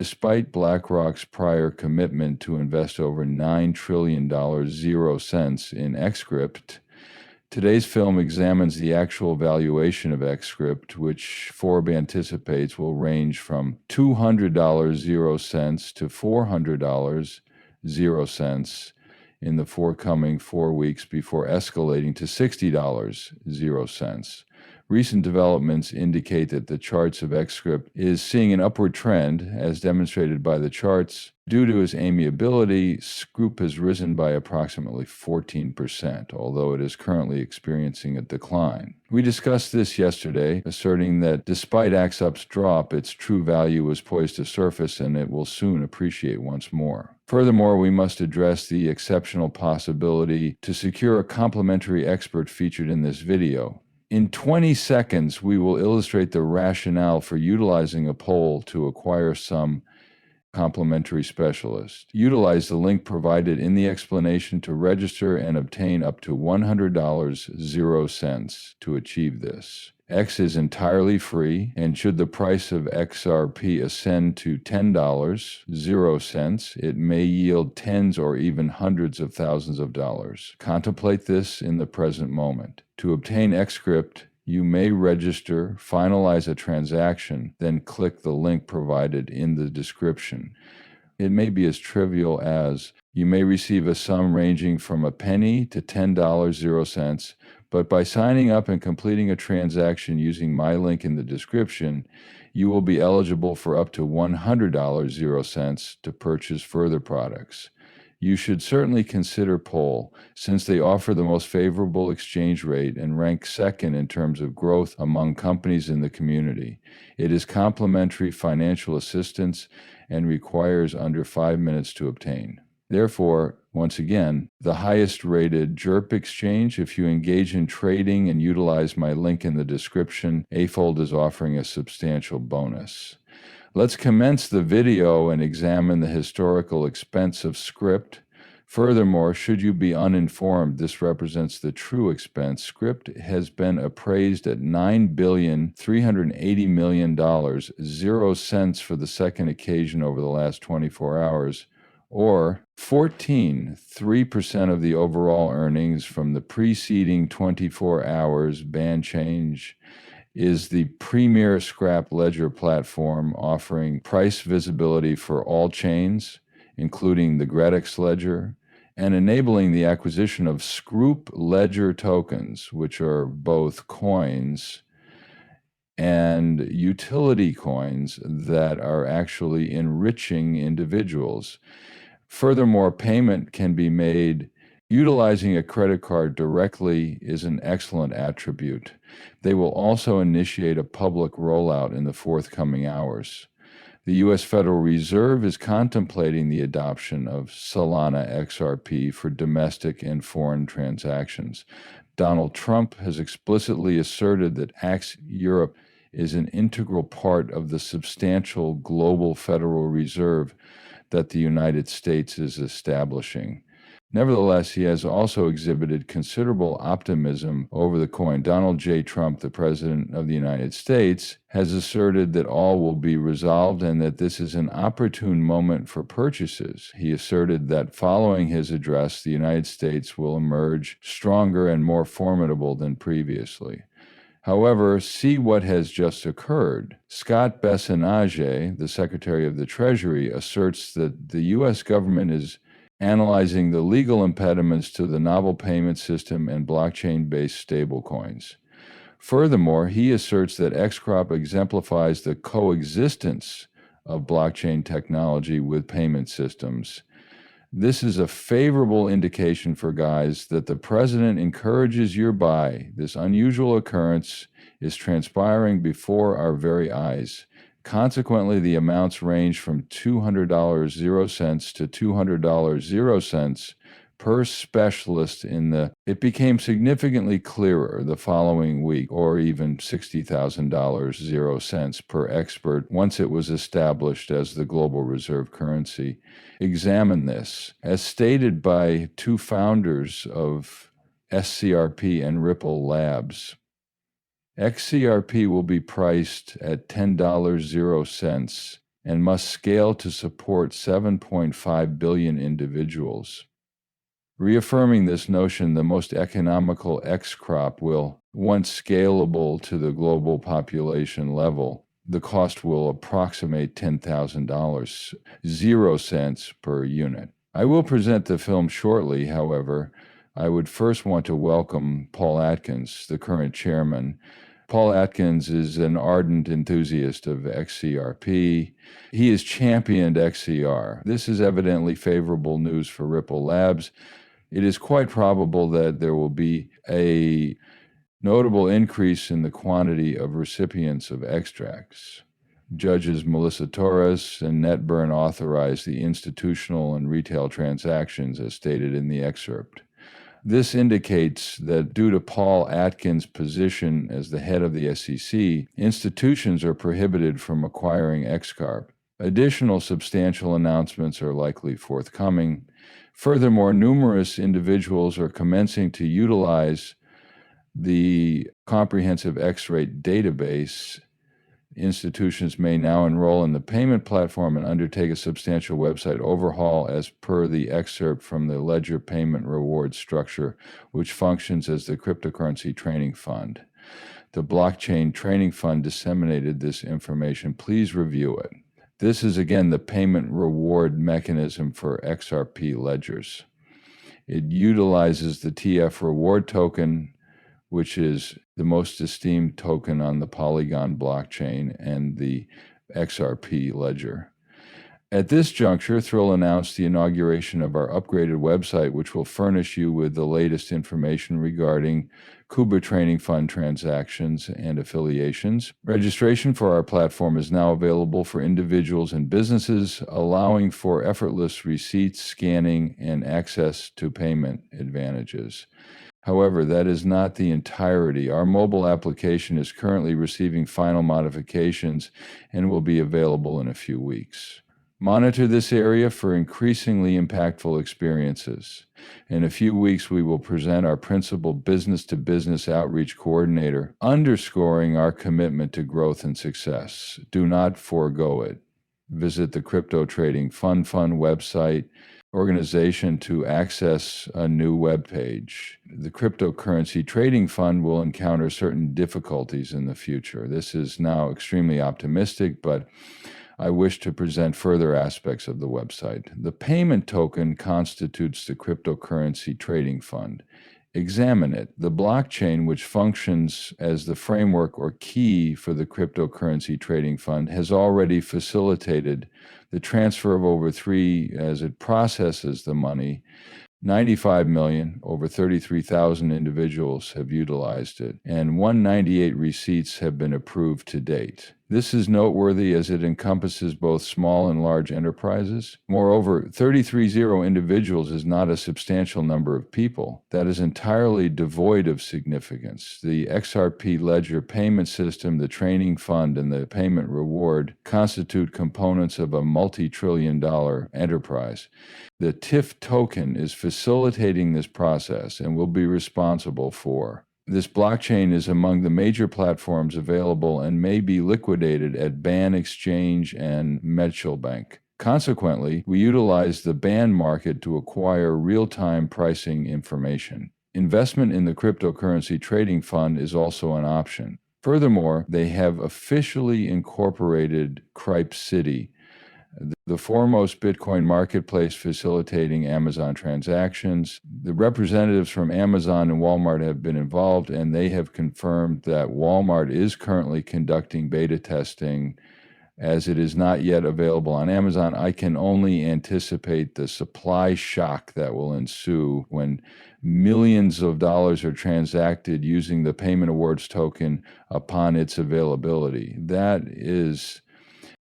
Despite BlackRock's prior commitment to invest over $9 trillion 0 cents in Xcript, today's film examines the actual valuation of Xcript, which Forb anticipates will range from $200 0 cents to $400 0 cents in the forthcoming 4 weeks before escalating to $60 0 cents. Recent developments indicate that the charts of Xcript is seeing an upward trend, as demonstrated by the charts. Due to its amiability, Scrup has risen by approximately 14%, although it is currently experiencing a decline. We discussed this yesterday, asserting that despite Axup's drop, its true value was poised to surface and it will soon appreciate once more. Furthermore, we must address the exceptional possibility to secure a complimentary expert featured in this video. In 20 seconds, we will illustrate the rationale for utilizing a poll to acquire some complimentary specialist. Utilize the link provided in the explanation to register and obtain up to $100 0 cents to achieve this. X is entirely free, and should the price of XRP ascend to $10 0 cents, it may yield tens or even hundreds of thousands of dollars. Contemplate this in the present moment. To obtain Xcript, you may register, finalize a transaction, then click the link provided in the description. It may be as trivial as you may receive a sum ranging from a penny to $10 0 cents, but by signing up and completing a transaction using my link in the description, you will be eligible for up to $100 0 cents to purchase further products. You should certainly consider Poll, since they offer the most favorable exchange rate and rank second in terms of growth among companies in the community. It is complimentary financial assistance and requires under 5 minutes to obtain. Therefore, once again, the highest rated JERP exchange. If you engage in trading and utilize my link in the description, AFold is offering a substantial bonus. Let's commence the video and examine the historical expense of Scrypt. Furthermore, should you be uninformed, this represents the true expense. Scrypt has been appraised at $9,380,000,000, 0 cents for the second occasion over the last 24 hours, or 3% of the overall earnings from the preceding 24 hours. Band change is the premier scrap ledger platform offering price visibility for all chains, including the Gredix ledger, and enabling the acquisition of Scrup ledger tokens, which are both coins and utility coins that are actually enriching individuals. Furthermore, payment can be made utilizing a credit card directly is an excellent attribute. They will also initiate a public rollout in the forthcoming hours. The U.S. Federal Reserve is contemplating the adoption of Solana XRP for domestic and foreign transactions. Donald Trump has explicitly asserted that Europe is an integral part of the substantial global Federal Reserve that the United States is establishing. Nevertheless, he has also exhibited considerable optimism over the coin. Donald J. Trump, the President of the United States, has asserted that all will be resolved and that this is an opportune moment for purchases. He asserted that following his address, the United States will emerge stronger and more formidable than previously. However, see what has just occurred. Scott Bessenage, the Secretary of the Treasury, asserts that the U.S. government is analyzing the legal impediments to the novel payment system and blockchain-based stablecoins. Furthermore, he asserts that Xcript exemplifies the coexistence of blockchain technology with payment systems. This is a favorable indication for guys that the president encourages your buy. This unusual occurrence is transpiring before our very eyes. Consequently, the amounts range from $200 0 cents to $200 0 cents per specialist it became significantly clearer the following week, or even $60,000 0 cents per expert once it was established as the global reserve currency. Examine this. As stated by two founders of SKYROCKET and Ripple Labs, XCRP will be priced at $10 0 cents and must scale to support 7.5 billion individuals. Reaffirming this notion, the most economical X crop will, once scalable to the global population level, the cost will approximate $10,000, 0 cents per unit. I will present the film shortly, however. I would first want to welcome Paul Atkins, the current chairman. Paul Atkins is an ardent enthusiast of XCRP. He has championed XCR. This is evidently favorable news for Ripple Labs. It is quite probable that there will be a notable increase in the quantity of recipients of extracts. Judges Melissa Torres and Netburn authorized the institutional and retail transactions as stated in the excerpt. This indicates that due to Paul Atkins' position as the head of the SEC, institutions are prohibited from acquiring XCarp. Additional substantial announcements are likely forthcoming. Furthermore, numerous individuals are commencing to utilize the comprehensive X-rate database. Institutions may now enroll in the payment platform and undertake a substantial website overhaul as per the excerpt from the Ledger Payment Reward Structure, which functions as the cryptocurrency trading fund. The Blockchain Trading Fund disseminated this information. Please review it. This is again the payment reward mechanism for XRP ledgers. It utilizes the TF reward token, which is the most esteemed token on the Polygon blockchain and the XRP ledger. At this juncture, Thrill announced the inauguration of our upgraded website, which will furnish you with the latest information regarding Kuba Trading Fund transactions and affiliations. Registration for our platform is now available for individuals and businesses, allowing for effortless receipts, scanning, and access to payment advantages. However, that is not the entirety. Our mobile application is currently receiving final modifications and will be available in a few weeks. Monitor this area for increasingly impactful experiences. In a few weeks, we will present our principal business-to-business outreach coordinator, underscoring our commitment to growth and success. Do not forego it. Visit the Crypto Trading Fund website organization to access a new web page. The cryptocurrency trading fund will encounter certain difficulties in the future. This is now extremely optimistic, but I wish to present further aspects of the website. The payment token constitutes the cryptocurrency trading fund. Examine it. The blockchain, which functions as the framework or key for the cryptocurrency trading fund, has already facilitated the transfer of over as it processes the money. 95 million, over 33,000 individuals have utilized it, and 198 receipts have been approved to date. This is noteworthy as it encompasses both small and large enterprises. Moreover, 33,000 individuals is not a substantial number of people. That is entirely devoid of significance. The XRP ledger payment system, the training fund, and the payment reward constitute components of a multi-trillion-dollar enterprise. The TIF token is facilitating this process and will be responsible for. This blockchain is among the major platforms available and may be liquidated at Ban Exchange and Bank. Consequently, we utilize the Ban market to acquire real-time pricing information. Investment in the cryptocurrency trading fund is also an option. Furthermore, they have officially incorporated Xcript City, the foremost Bitcoin marketplace facilitating Amazon transactions. The representatives from Amazon and Walmart have been involved, and they have confirmed that Walmart is currently conducting beta testing as it is not yet available on Amazon. I can only anticipate the supply shock that will ensue when millions of dollars are transacted using the payment awards token upon its availability. That is